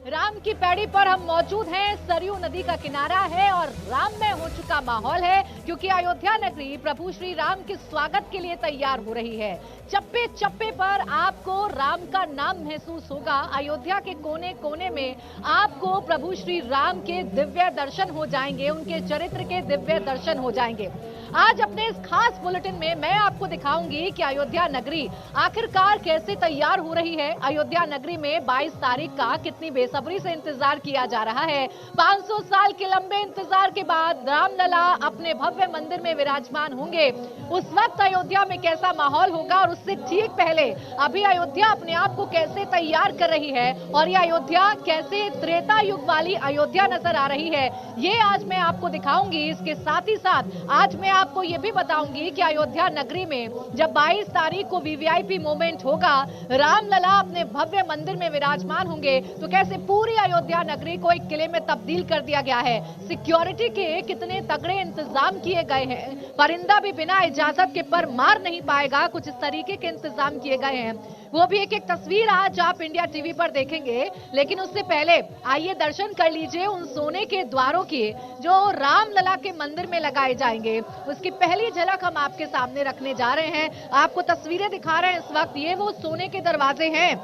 राम की पैड़ी पर हम मौजूद हैं। सरयू नदी का किनारा है और राममय हो चुका माहौल है, क्योंकि अयोध्या नगरी प्रभु श्री राम के स्वागत के लिए तैयार हो रही है। चप्पे चप्पे पर आपको राम का नाम महसूस होगा। अयोध्या के कोने कोने में आपको प्रभु श्री राम के दिव्य दर्शन हो जाएंगे, उनके चरित्र के दिव्य दर्शन हो जाएंगे। आज अपने इस खास बुलेटिन में मैं आपको दिखाऊंगी कि अयोध्या नगरी आखिरकार कैसे तैयार हो रही है। अयोध्या नगरी में 22 तारीख का कितनी बेसब्री से इंतजार किया जा रहा है। 500 साल के लंबे इंतजार के बाद रामलला अपने भव्य मंदिर में विराजमान होंगे। उस वक्त अयोध्या में कैसा माहौल होगा और उससे ठीक पहले अभी अयोध्या अपने आप को कैसे तैयार कर रही है और ये अयोध्या कैसे त्रेता युग वाली अयोध्या नजर आ रही है, ये आज मैं आपको दिखाऊंगी। इसके साथ ही साथ आज मैं आपको ये भी बताऊंगी कि अयोध्या नगरी में जब 22 तारीख को वीवीआईपी मोमेंट होगा, रामलला अपने भव्य मंदिर में विराजमान होंगे, तो कैसे पूरी अयोध्या नगरी को एक किले में तब्दील कर दिया गया है। सिक्योरिटी के कितने तगड़े इंतजाम किए गए हैं, परिंदा भी बिना इजाजत के पर मार नहीं पाएगा, कुछ इस तरीके के इंतजाम किए गए हैं। वो भी एक एक तस्वीर आज आप इंडिया टीवी पर देखेंगे। लेकिन उससे पहले आइए दर्शन कर लीजिए उन सोने के द्वारों की जो रामलला के मंदिर में लगाए जाएंगे। उसकी पहली झलक हम आपके सामने रखने जा रहे हैं। आपको तस्वीरें दिखा रहे हैं इस वक्त। ये वो सोने के दरवाजे हैं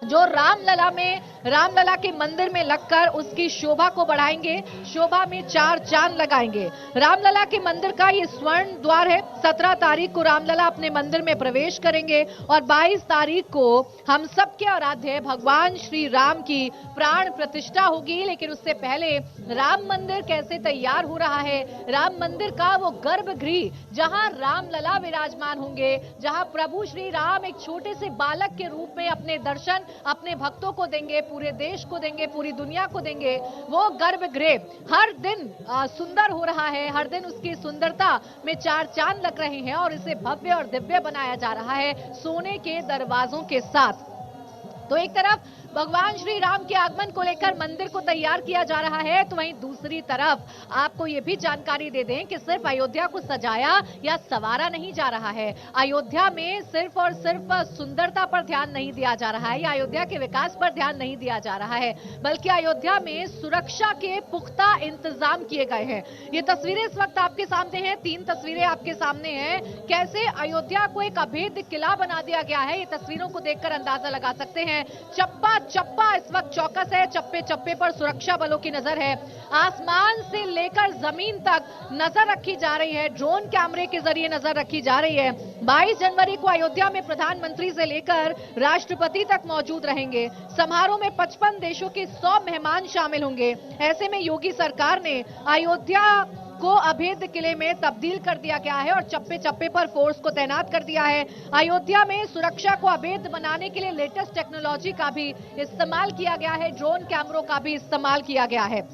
जो रामलला के मंदिर में लगकर उसकी शोभा को बढ़ाएंगे, शोभा में 4 चांद लगाएंगे। रामलला के मंदिर का ये स्वर्ण द्वार है। 17 तारीख को रामलला अपने मंदिर में प्रवेश करेंगे और 22 तारीख को हम सबके आराध्य भगवान श्री राम की प्राण प्रतिष्ठा होगी। लेकिन उससे पहले राम मंदिर कैसे तैयार हो रहा है, राम मंदिर का वो गर्भगृह जहां रामलला विराजमान होंगे, जहां प्रभु श्री राम एक छोटे से बालक के रूप में अपने दर्शन अपने भक्तों को देंगे, पूरे देश को देंगे, पूरी दुनिया को देंगे। वो गर्भगृह हर दिन सुंदर हो रहा है, हर दिन उसकी सुंदरता में 4 चांद लग रहे हैं और इसे भव्य और दिव्य बनाया जा रहा है सोने के दरवाजों के साथ। तो एक तरफ भगवान श्री राम के आगमन को लेकर मंदिर को तैयार किया जा रहा है, तो वहीं दूसरी तरफ आपको ये भी जानकारी दे दें कि सिर्फ अयोध्या को सजाया या संवारा नहीं जा रहा है। अयोध्या में सिर्फ और सिर्फ सुंदरता पर ध्यान नहीं दिया जा रहा है या अयोध्या के विकास पर ध्यान नहीं दिया जा रहा है, बल्कि अयोध्या में सुरक्षा के पुख्ता इंतजाम किए गए हैं। ये तस्वीरें इस वक्त आपके सामने हैं, 3 तस्वीरें आपके सामने हैं। कैसे अयोध्या को एक अभेद्य किला बना दिया गया है, ये तस्वीरों को देखकर अंदाजा लगा सकते हैं। चप्पा चप्पा इस वक्त चौकस है, चप्पे चप्पे पर सुरक्षा बलों की नजर है। आसमान से लेकर जमीन तक नजर रखी जा रही है, ड्रोन कैमरे के जरिए नजर रखी जा रही है। 22 जनवरी को अयोध्या में प्रधानमंत्री से लेकर राष्ट्रपति तक मौजूद रहेंगे। समारोह में 55 देशों के 100 मेहमान शामिल होंगे। ऐसे में योगी सरकार ने अयोध्या को अभेद्य किले में तब्दील कर दिया गया है और चप्पे चप्पे पर फोर्स को तैनात कर दिया है। अयोध्या में सुरक्षा को अभेद्य बनाने के लिए लेटेस्ट टेक्नोलॉजी का भी इस्तेमाल किया गया है, ड्रोन कैमरों का भी इस्तेमाल किया गया है।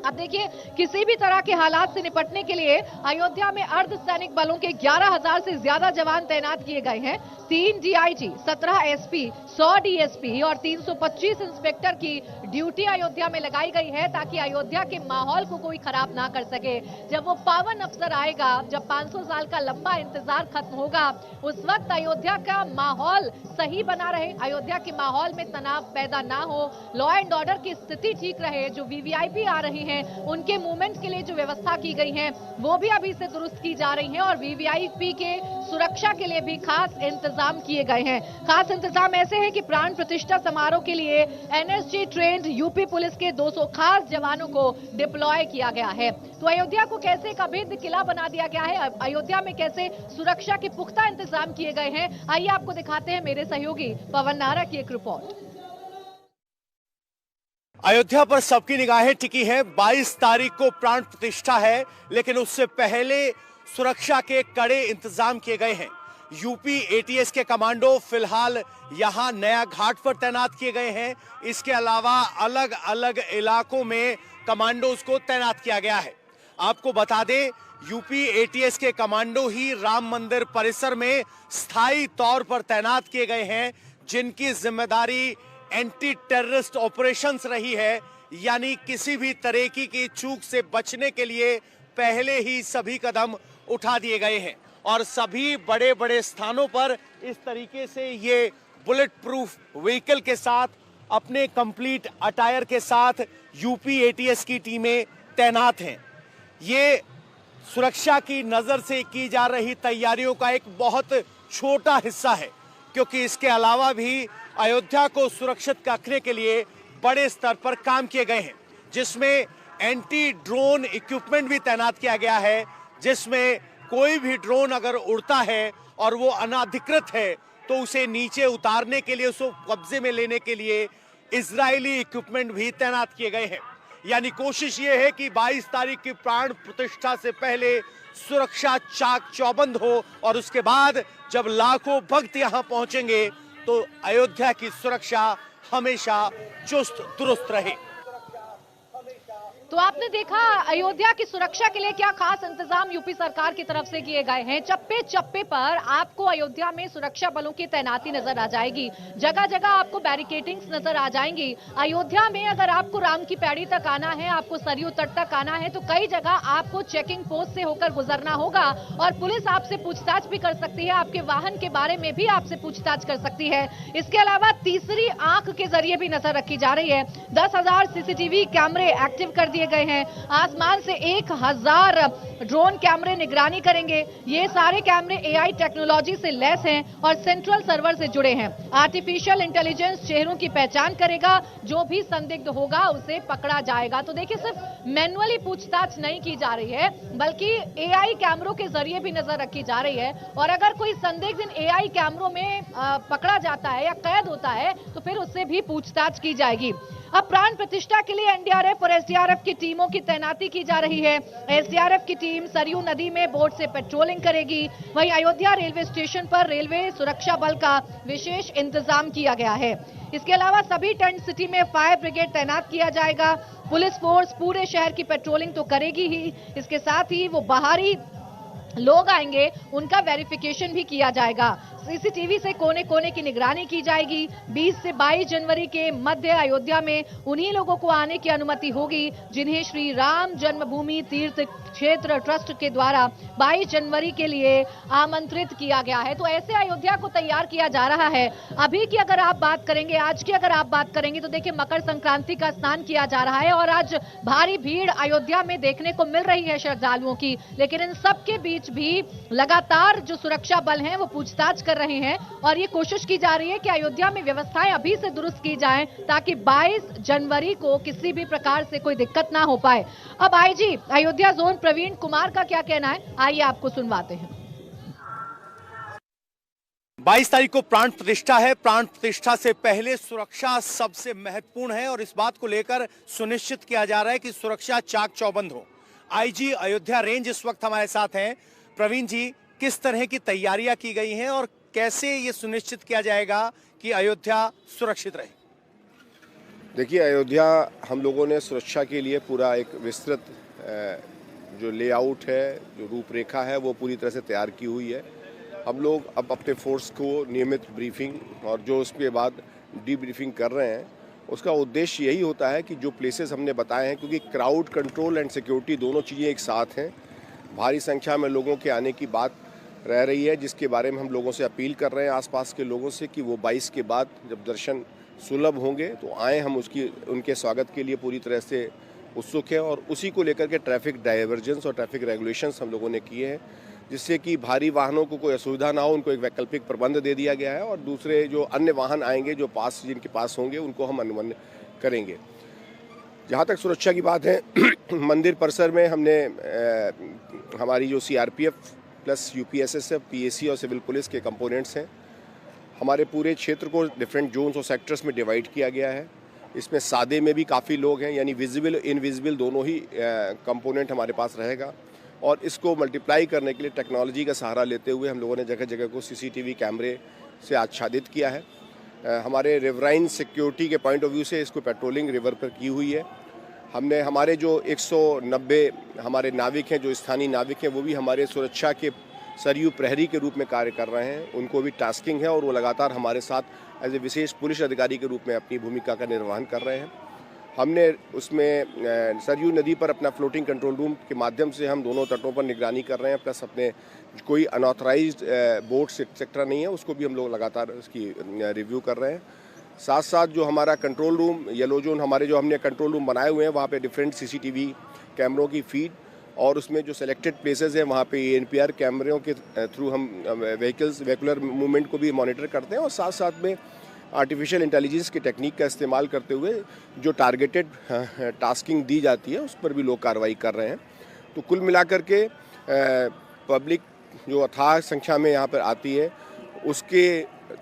अब देखिए, किसी भी तरह के हालात से निपटने के लिए अयोध्या में अर्धसैनिक बलों के 11,000 से ज्यादा जवान तैनात किए गए हैं। 3 डीआईजी, 17 एसपी, 100 डीएसपी और 325 इंस्पेक्टर की ड्यूटी अयोध्या में लगाई गई है, ताकि अयोध्या के माहौल को कोई खराब ना कर सके। जब वो पावन अवसर आएगा, जब 500 साल का लंबा इंतजार खत्म होगा, उस वक्त अयोध्या का माहौल सही बना रहे, अयोध्या के माहौल में तनाव पैदा ना हो, लॉ एंड ऑर्डर की स्थिति ठीक रहे, जो वीवीआईपी आ रही हैं उनके मूवमेंट के लिए जो व्यवस्था की गई है वो भी अभी से दुरुस्त की जा रही है और वीवीआईपी के सुरक्षा के लिए भी खास इंतजाम किए गए हैं। खास इंतजाम ऐसे हैं कि प्राण प्रतिष्ठा समारोह के लिए एनएसजी ट्रेंड यूपी पुलिस के 200 खास जवानों को डिप्लॉय किया गया है। तो अयोध्या को कैसे एक अभेद्य किला बना दिया गया है, अयोध्या में कैसे सुरक्षा के पुख्ता इंतजाम किए गए हैं, आइए आपको दिखाते हैं मेरे सहयोगी पवन नारा की एक रिपोर्ट। अयोध्या पर सबकी निगाहें टिकी हैं। 22 तारीख को प्राण प्रतिष्ठा है, लेकिन उससे पहले सुरक्षा के कड़े इंतजाम किए गए हैं। यूपी एटीएस के कमांडो फिलहाल यहां नया घाट पर तैनात किए गए हैं। इसके अलावा अलग अलग इलाकों में कमांडोज को तैनात किया गया है। आपको बता दें, यूपी एटीएस के कमांडो ही राम मंदिर परिसर में स्थायी तौर पर तैनात किए गए हैं, जिनकी जिम्मेदारी एंटी टेररिस्ट ऑपरेशंस रही है, यानी किसी भी तरीके की चूक से बचने के लिए पहले ही सभी कदम उठा दिए गए हैं और सभी बड़े बड़े स्थानों पर इस तरीके से ये बुलेट प्रूफ व्हीकल के साथ अपने कंप्लीट अटायर के साथ यूपी एटीएस की टीमें तैनात हैं। ये सुरक्षा की नजर से की जा रही तैयारियों का एक बहुत छोटा हिस्सा है, क्योंकि इसके अलावा भी अयोध्या को सुरक्षित रखने के लिए बड़े स्तर पर काम किए गए हैं, जिसमें एंटी ड्रोन इक्विपमेंट भी तैनात किया गया है, जिसमें कोई भी ड्रोन अगर उड़ता है और वो अनाधिकृत है तो उसे नीचे उतारने के लिए, उसको कब्जे में लेने के लिए इजरायली इक्विपमेंट भी तैनात किए गए हैं। यानी कोशिश ये है कि 22 तारीख की प्राण प्रतिष्ठा से पहले सुरक्षा चाक चौबंद हो और उसके बाद जब लाखों भक्त यहां पहुंचेंगे तो अयोध्या की सुरक्षा हमेशा चुस्त दुरुस्त रहे। तो आपने देखा अयोध्या की सुरक्षा के लिए क्या खास इंतजाम यूपी सरकार की तरफ से किए गए हैं। चप्पे चप्पे पर आपको अयोध्या में सुरक्षा बलों की तैनाती नजर आ जाएगी, जगह जगह आपको बैरिकेडिंग्स नजर आ जाएंगी। अयोध्या में अगर आपको राम की पैड़ी तक आना है, आपको सरयू तट तक आना है, तो कई जगह आपको चेकिंग पोस्ट से होकर गुजरना होगा और पुलिस आपसे पूछताछ भी कर सकती है, आपके वाहन के बारे में भी आपसे पूछताछ कर सकती है। इसके अलावा तीसरी आंख के जरिए भी नजर रखी जा रही है। 10,000 सीसीटीवी कैमरे एक्टिव कर दिए गए हैं। आसमान से 1,000 ड्रोन कैमरे निगरानी करेंगे। ये सारे कैमरे एआई टेक्नोलॉजी से लैस हैं और सेंट्रल सर्वर से जुड़े हैं। आर्टिफिशियल इंटेलिजेंस चेहरों की पहचान करेगा, जो भी संदिग्ध होगा उसे पकड़ा जाएगा। तो देखिए, सिर्फ मैन्युअली पूछताछ नहीं की जा रही है, बल्कि एआई कैमरों के जरिए भी नजर रखी जा रही है और अगर कोई संदिग्ध इन एआई कैमरों में पकड़ा जाता है या कैद होता है तो फिर उससे भी पूछताछ की जाएगी। अब प्राण प्रतिष्ठा के लिए एनडीआरएफ और एसडीआरएफ की टीमों की तैनाती की जा रही है। एसडीआरएफ की टीम सरयू नदी में बोट से पेट्रोलिंग करेगी। वहीं अयोध्या रेलवे स्टेशन पर रेलवे सुरक्षा बल का विशेष इंतजाम किया गया है। इसके अलावा सभी टेंट सिटी में फायर ब्रिगेड तैनात किया जाएगा। पुलिस फोर्स पूरे शहर की पेट्रोलिंग तो करेगी ही, इसके साथ ही वो बाहरी लोग आएंगे उनका वेरिफिकेशन भी किया जाएगा। सीसीटीवी से कोने कोने की निगरानी की जाएगी। 20 से 22 जनवरी के मध्य अयोध्या में उन्हीं लोगों को आने की अनुमति होगी जिन्हें श्री राम जन्मभूमि तीर्थ क्षेत्र ट्रस्ट के द्वारा 22 जनवरी के लिए आमंत्रित किया गया है। तो ऐसे अयोध्या को तैयार किया जा रहा है। अभी की अगर आप बात करेंगे, आज की अगर आप बात करेंगे तो देखिए, मकर संक्रांति का स्नान किया जा रहा है और आज भारी भीड़ अयोध्या में देखने को मिल रही है श्रद्धालुओं की। लेकिन इन सबके बीच भी लगातार जो सुरक्षा बल हैं वो पूछताछ कर रहे हैं और ये कोशिश की जा रही है कि अयोध्या में व्यवस्थाएं अभी से दुरुस्त की जाएं ताकि 22 जनवरी को किसी भी प्रकार से कोई दिक्कत ना हो पाए। अब आईजी अयोध्या जोन प्रवीण कुमार का क्या कहना है, आइए आपको सुनवाते हैं। 22 तारीख को प्राण प्रतिष्ठा है। प्राण प्रतिष्ठा से पहले सुरक्षा सबसे महत्वपूर्ण है और इस बात को लेकर सुनिश्चित किया जा रहा है कि सुरक्षा चाक चौबंद हो। आईजी अयोध्या रेंज इस वक्त हमारे साथ हैं। प्रवीण जी, किस तरह की तैयारियां की गई हैं और कैसे ये सुनिश्चित किया जाएगा कि अयोध्या सुरक्षित रहे? देखिए, अयोध्या हम लोगों ने सुरक्षा के लिए पूरा एक विस्तृत जो लेआउट है, जो रूपरेखा है, वो पूरी तरह से तैयार की हुई है। हम लोग अब अपने फोर्स को नियमित ब्रीफिंग और जो उसके बाद डीब्रीफिंग कर रहे हैं, उसका उद्देश्य यही होता है कि जो प्लेसेस हमने बताए हैं, क्योंकि क्राउड कंट्रोल एंड सिक्योरिटी दोनों चीज़ें एक साथ हैं। भारी संख्या में लोगों के आने की बात रह रही है, जिसके बारे में हम लोगों से अपील कर रहे हैं आसपास के लोगों से कि वो 22 के बाद जब दर्शन सुलभ होंगे तो आए। हम उनके स्वागत के लिए पूरी तरह से उत्सुक हैं और उसी को लेकर के ट्रैफिक डाइवर्जेंस और ट्रैफिक रेगुलेशंस हम लोगों ने किए हैं, जिससे कि भारी वाहनों को कोई असुविधा ना हो। उनको एक वैकल्पिक प्रबंध दे दिया गया है और दूसरे जो अन्य वाहन आएंगे, जो पास जिनके पास होंगे, उनको हम अनुमति करेंगे। जहाँ तक सुरक्षा की बात है, मंदिर परिसर में हमने हमारी जो सीआरपीएफ प्लस यूपीएसएसएफ, पीएसी और सिविल पुलिस के कंपोनेंट्स हैं। हमारे पूरे क्षेत्र को डिफरेंट जोन्स और सेक्टर्स में डिवाइड किया गया है। इसमें सादे में भी काफ़ी लोग हैं, यानी विजिबल इनविजिबल दोनों ही कंपोनेंट हमारे पास रहेगा और इसको मल्टीप्लाई करने के लिए टेक्नोलॉजी का सहारा लेते हुए हम लोगों ने जगह जगह को सीसीटीवी कैमरे से आच्छादित किया है। हमारे रिवराइन सिक्योरिटी के पॉइंट ऑफ व्यू से इसको पेट्रोलिंग रिवर पर की हुई है। हमने हमारे जो 190 हमारे नाविक हैं, जो स्थानीय नाविक हैं, वो भी हमारे सुरक्षा के सरयू प्रहरी के रूप में कार्य कर रहे हैं। उनको भी टास्किंग है और वो लगातार हमारे साथ एज ए विशेष पुलिस अधिकारी के रूप में अपनी भूमिका का निर्वहन कर रहे हैं। हमने उसमें सरयू नदी पर अपना फ्लोटिंग कंट्रोल रूम के माध्यम से हम दोनों तटों पर निगरानी कर रहे हैं, प्लस अपने कोई अनऑथराइज्ड बोट सेक्टर नहीं है, उसको भी हम लोग लगातार उसकी रिव्यू कर रहे हैं। साथ साथ जो हमारा कंट्रोल रूम येलो जोन हमारे जो हमने कंट्रोल रूम बनाए हुए हैं वहाँ पे डिफरेंट सीसीटीवी कैमरों की फीड और उसमें जो सेलेक्टेड प्लेसेस हैं वहाँ पे एनपीआर कैमरों के थ्रू हम व्हीकुलर मूवमेंट को भी मॉनिटर करते हैं और साथ साथ में आर्टिफिशियल इंटेलिजेंस की टेक्निक का इस्तेमाल करते हुए जो टारगेटेड टास्किंग दी जाती है उस पर भी लोग कार्रवाई कर रहे हैं। तो कुल मिलाकर के पब्लिक जो अथाह संख्या में यहाँ पर आती है उसके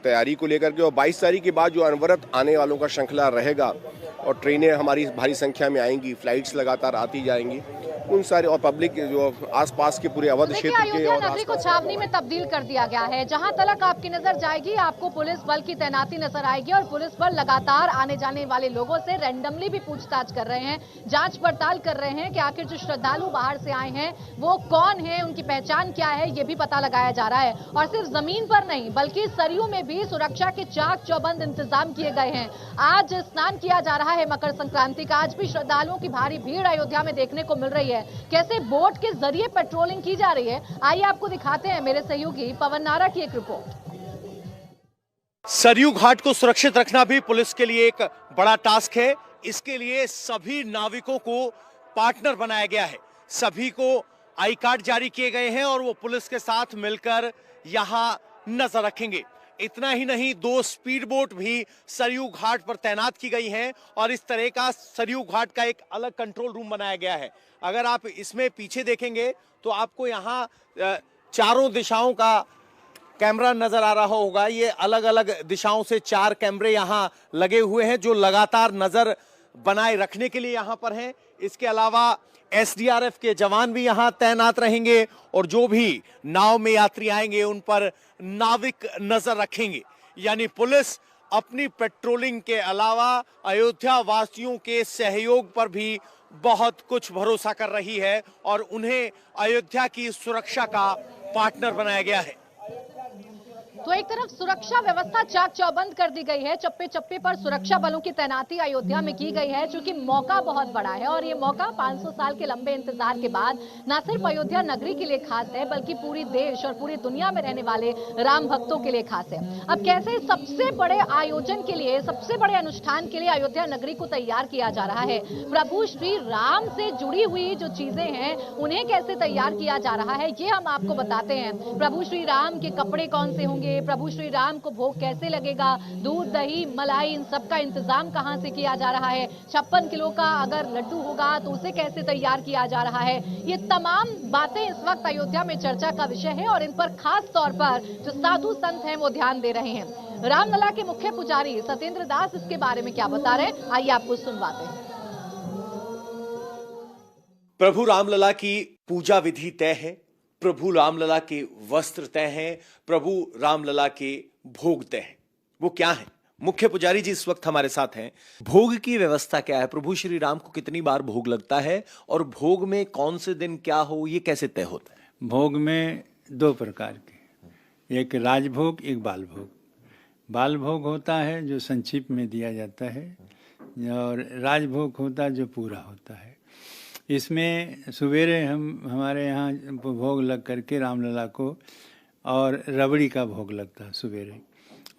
तैयारी को लेकर के और 22 तारीख के बाद जो अनवरत आने वालों का श्रृंखला रहेगा और ट्रेनें हमारी भारी संख्या में आएंगी, फ्लाइट्स लगातार आती जाएंगी, उन सारे और पब्लिक जो आसपास के पूरे अवध क्षेत्र के अयोध्या नगरी को छावनी में तब्दील कर दिया गया है। जहां तलक आपकी नजर जाएगी आपको पुलिस बल की तैनाती नजर आएगी और पुलिस बल लगातार आने जाने वाले लोगों से रैंडमली भी पूछताछ कर रहे हैं, जांच पड़ताल कर रहे हैं कि आखिर जो श्रद्धालु बाहर से आए हैं वो कौन है, उनकी पहचान क्या है, ये भी पता लगाया जा रहा है। और सिर्फ जमीन पर नहीं बल्कि सरयू में भी सुरक्षा के चाक चौबंद इंतजाम किए गए हैं। आज स्नान किया जा रहा है मकर संक्रांति का, आज भी श्रद्धालुओं की भारी भीड़ अयोध्या में देखने को मिल रही है। कैसे बोट के जरिए पेट्रोलिंग की जा रही है, आइए आपको दिखाते हैं मेरे सहयोगी पवन नारा की एक रिपोर्ट। सरयू घाट को सुरक्षित रखना भी पुलिस के लिए एक बड़ा टास्क है। इसके लिए सभी नाविकों को पार्टनर बनाया गया है, सभी को आई कार्ड जारी किए गए हैं और वो पुलिस के साथ मिलकर यहां नजर रखेंगे। इतना ही नहीं, 2 स्पीड बोट भी सरयू घाट पर तैनात की गई हैं और इस तरह का सरयू घाट का एक अलग कंट्रोल रूम बनाया गया है। अगर आप इसमें पीछे देखेंगे तो आपको यहाँ चारों दिशाओं का कैमरा नजर आ रहा होगा। ये अलग अलग दिशाओं से 4 कैमरे यहाँ लगे हुए हैं जो लगातार नजर बनाए रखने के लिए यहाँ पर हैं। इसके अलावा एसडीआरएफ के जवान भी यहाँ तैनात रहेंगे और जो भी नाव में यात्री आएंगे उन पर नाविक नजर रखेंगे। यानी पुलिस अपनी पेट्रोलिंग के अलावा अयोध्या वासियों के सहयोग पर भी बहुत कुछ भरोसा कर रही है और उन्हें अयोध्या की सुरक्षा का पार्टनर बनाया गया है। तो एक तरफ सुरक्षा व्यवस्था चाक चौबंद कर दी गई है, चप्पे चप्पे पर सुरक्षा बलों की तैनाती अयोध्या में की गई है, क्योंकि मौका बहुत बड़ा है और ये मौका 500 साल के लंबे इंतजार के बाद न सिर्फ अयोध्या नगरी के लिए खास है बल्कि पूरी देश और पूरी दुनिया में रहने वाले राम भक्तों के लिए खास है। अब कैसे सबसे बड़े आयोजन के लिए, सबसे बड़े अनुष्ठान के लिए अयोध्या नगरी को तैयार किया जा रहा है, प्रभु श्री राम से जुड़ी हुई जो चीजें हैं उन्हें कैसे तैयार किया जा रहा है, ये हम आपको बताते हैं। प्रभु श्री राम के कपड़े कौन से होंगे, प्रभु श्री राम को भोग कैसे लगेगा, दूध दही मलाई इन सब का इंतजाम कहां से किया जा रहा है, 56 किलो का अगर लड्डू होगा तो उसे कैसे तैयार किया जा रहा है, ये तमाम बातें इस वक्त अयोध्या में चर्चा का विषय है और इन पर खास तौर पर जो साधु संत हैं वो ध्यान दे रहे हैं। रामलला के मुख्य पुजारी सत्येंद्र दास इसके बारे में क्या बता रहे हैं, आइए आपको सुनवाते हैं। प्रभु रामलला की पूजा विधि तय है, प्रभु रामलला के वस्त्र तय हैं, प्रभु रामलला के भोग तय हैं। वो क्या है? मुख्य पुजारी जी इस वक्त हमारे साथ हैं। भोग की व्यवस्था क्या है? प्रभु श्री राम को कितनी बार भोग लगता है और भोग में कौन से दिन क्या हो, ये कैसे तय होता है? भोग में 2 प्रकार के, एक राजभोग, एक बाल भोग। बाल भोग होता है जो संक्षिप्त में दिया जाता है और राजभोग होता है जो पूरा होता है। इसमें सवेरे हमारे यहाँ भोग लग करके रामलला को और रबड़ी का भोग लगता है सवेरे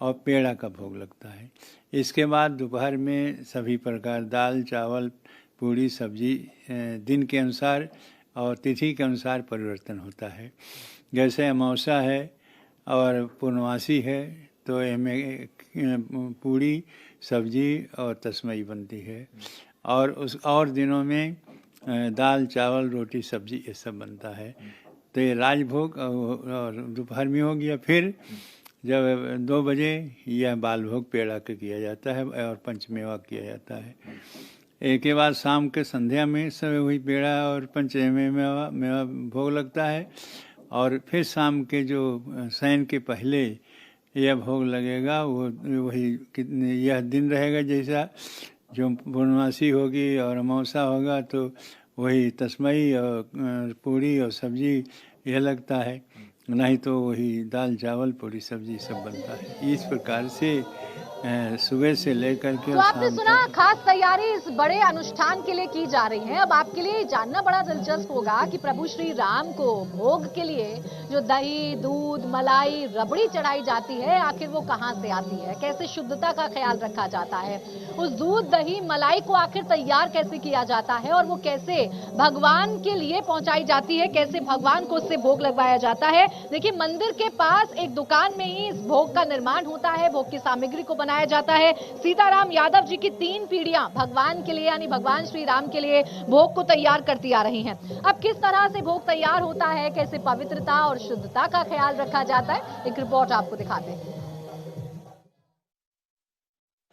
और पेड़ा का भोग लगता है। इसके बाद दोपहर में सभी प्रकार दाल चावल पूड़ी सब्जी दिन के अनुसार और तिथि के अनुसार परिवर्तन होता है। जैसे अमावस्या है और पूर्णमासी है तो इनमें पूड़ी सब्जी और तस्मई बनती है और उस और दिनों में दाल चावल रोटी सब्जी ये सब बनता है। तो ये राजभोग और दोपहर में हो गया। फिर जब 2 बजे यह बाल भोग पेड़ा के किया जाता है और पंचमेवा किया जाता है। एक के बाद शाम के संध्या में सब वही पेड़ा और पंचमेवा भोग लगता है और फिर शाम के जो शयन के पहले यह भोग लगेगा। वो वही यह दिन रहेगा जैसा जो पूर्णमासी होगी और अमावस्या होगा तो वही तस्मई और पूड़ी और सब्जी यह लगता है, नहीं तो वही दाल चावल पूड़ी सब्जी सब बनता है। इस प्रकार से सुबह से लेकर के। तो आपने सुना खास तैयारी इस बड़े अनुष्ठान के लिए की जा रही है। अब आपके लिए जानना बड़ा दिलचस्प होगा कि प्रभु श्री राम को भोग के लिए जो दही, दूध, मलाई, रबड़ी चढ़ाई जाती है, आखिर वो कहां से आती है, कैसे शुद्धता का ख्याल रखा जाता है, उस दूध, दही, मलाई को आखिर तैयार कैसे किया जाता है और वो कैसे भगवान के लिए पहुंचाई जाती है, कैसे भगवान को उससे भोग लगवाया जाता है। देखिए, मंदिर के पास एक दुकान में ही इस भोग का निर्माण होता है, भोग की सामग्री को बनाया जाता है। सीताराम यादव जी की 3 पीढ़ियां भगवान के लिए यानी भगवान श्री राम के लिए भोग को तैयार करती आ रही हैं। अब किस तरह से भोग तैयार होता है, कैसे पवित्रता और शुद्धता का ख्याल रखा जाता है, एक रिपोर्ट आपको दिखाते हैं।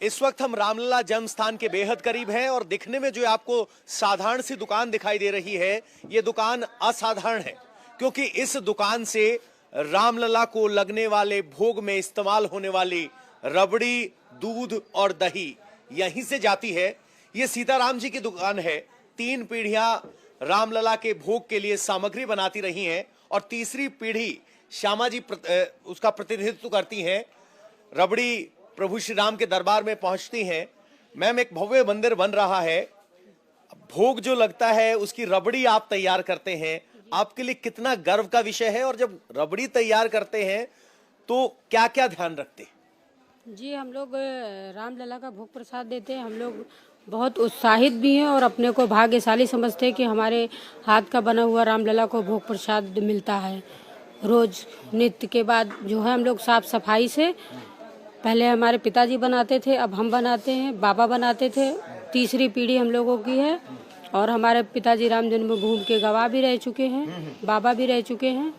इस वक्त हम रामलला जन्म स्थान के बेहद करीब हैं और दिखने में जो आपको साधारण सी दुकान दिखाई दे रही है, ये दुकान असाधारण है, क्योंकि इस दुकान से रामलला को लगने वाले भोग में इस्तेमाल होने वाली रबड़ी, दूध और दही यहीं से जाती है। ये सीताराम जी की दुकान है। 3 पीढ़ियां रामलला के भोग के लिए सामग्री बनाती रही हैं और तीसरी पीढ़ी श्यामा जी उसका प्रतिनिधित्व करती हैं। रबड़ी प्रभु श्री राम के दरबार में पहुंचती हैं। मैम, एक भव्य मंदिर बन रहा है, भोग जो लगता है उसकी रबड़ी आप तैयार करते हैं, आपके लिए कितना गर्व का विषय है? और जब रबड़ी तैयार करते हैं तो क्या क्या ध्यान रखते हैं? जी, हम लोग रामलला का भोग प्रसाद देते हैं। हम लोग बहुत उत्साहित भी हैं और अपने को भाग्यशाली समझते हैं कि हमारे हाथ का बना हुआ रामलला को भोग प्रसाद मिलता है। रोज नित्य के बाद जो है हम लोग साफ सफाई से, पहले हमारे पिताजी बनाते थे, अब हम बनाते हैं, बाबा बनाते थे, तीसरी पीढ़ी हम लोगों की है और हमारे पिताजी राम जन्मभूमि के गवाह भी रह चुके हैं, बाबा भी रह चुके हैं,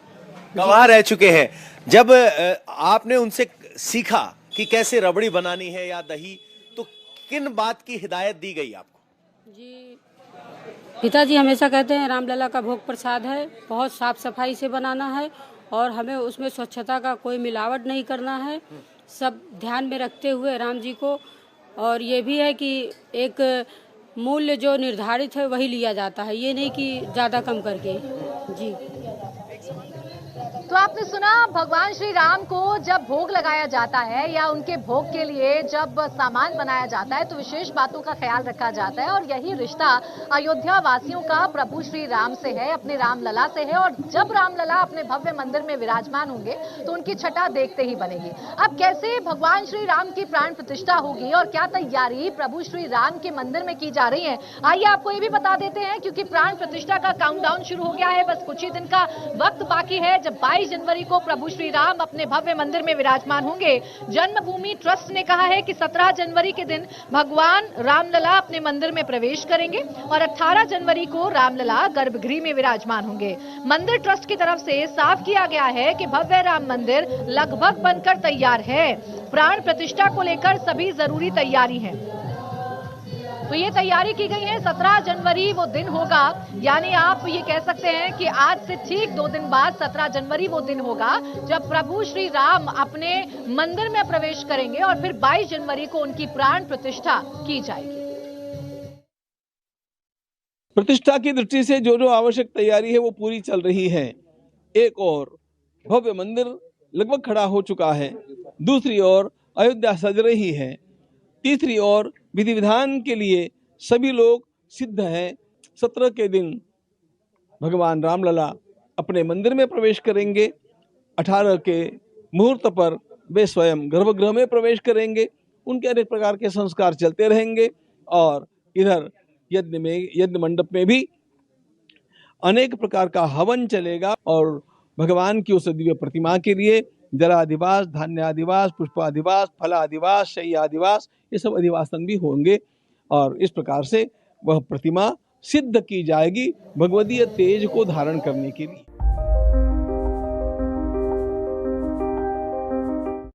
गवाह रह चुके हैं। जब आपने उनसे सीखा कि कैसे रबड़ी बनानी है या दही, तो किन बात की हिदायत दी गई आपको? जी, पिताजी हमेशा कहते हैं रामलला का भोग प्रसाद है, बहुत साफ सफाई से बनाना है और हमें उसमें स्वच्छता का कोई मिलावट नहीं करना है, सब ध्यान में रखते हुए राम जी को। और ये भी है कि एक मूल्य जो निर्धारित है वही लिया जाता है, ये नहीं कि ज़्यादा कम करके। जी, तो आपने सुना, भगवान श्री राम को जब भोग लगाया जाता है या उनके भोग के लिए जब सामान बनाया जाता है तो विशेष बातों का ख्याल रखा जाता है और यही रिश्ता अयोध्या वासियों का प्रभु श्री राम से है, अपने रामलला से है। और जब रामलला अपने भव्य मंदिर में विराजमान होंगे तो उनकी छटा देखते ही बनेगी। अब कैसे भगवान श्री राम की प्राण प्रतिष्ठा होगी और क्या तैयारी प्रभु श्री राम के मंदिर में की जा रही है, आइए आपको ये भी बता देते हैं, क्योंकि प्राण प्रतिष्ठा का काउंटडाउन शुरू हो गया है। बस कुछ ही दिन का वक्त बाकी है जब 22 जनवरी को प्रभु श्री राम अपने भव्य मंदिर में विराजमान होंगे। जन्मभूमि ट्रस्ट ने कहा है कि 17 जनवरी के दिन भगवान रामलला अपने मंदिर में प्रवेश करेंगे और 18 जनवरी को रामलला गर्भगृह में विराजमान होंगे। मंदिर ट्रस्ट की तरफ से साफ किया गया है कि भव्य राम मंदिर लगभग बनकर तैयार है। प्राण प्रतिष्ठा को लेकर सभी जरूरी तैयारी है। तो ये तैयारी की गई है। 17 जनवरी वो दिन होगा, यानी आप ये कह सकते हैं कि आज से ठीक 2 दिन बाद 17 जनवरी वो दिन होगा जब प्रभु श्री राम अपने मंदिर में प्रवेश करेंगे और फिर 22 जनवरी को उनकी प्राण प्रतिष्ठा की जाएगी। प्रतिष्ठा की दृष्टि से जो आवश्यक तैयारी है वो पूरी चल रही है। एक और भव्य मंदिर लगभग खड़ा हो चुका है, दूसरी ओर अयोध्या सज रही है, तीसरी ओर विधि विधान के लिए सभी लोग सिद्ध हैं। 17 के दिन भगवान रामलला अपने मंदिर में प्रवेश करेंगे। 18 के मुहूर्त पर वे स्वयं गर्भगृह में प्रवेश करेंगे। उनके अनेक प्रकार के संस्कार चलते रहेंगे और इधर यज्ञ मंडप में भी अनेक प्रकार का हवन चलेगा और भगवान की उस दिव्य प्रतिमा के लिए जलाधिवास, धान्याधिवास, पुष्पाधिवास, फलाधिवास, शय्याधिवास, ये सब अधिवासन भी होंगे और इस प्रकार से वह प्रतिमा सिद्ध की जाएगी भगवदीय तेज को धारण करने के लिए।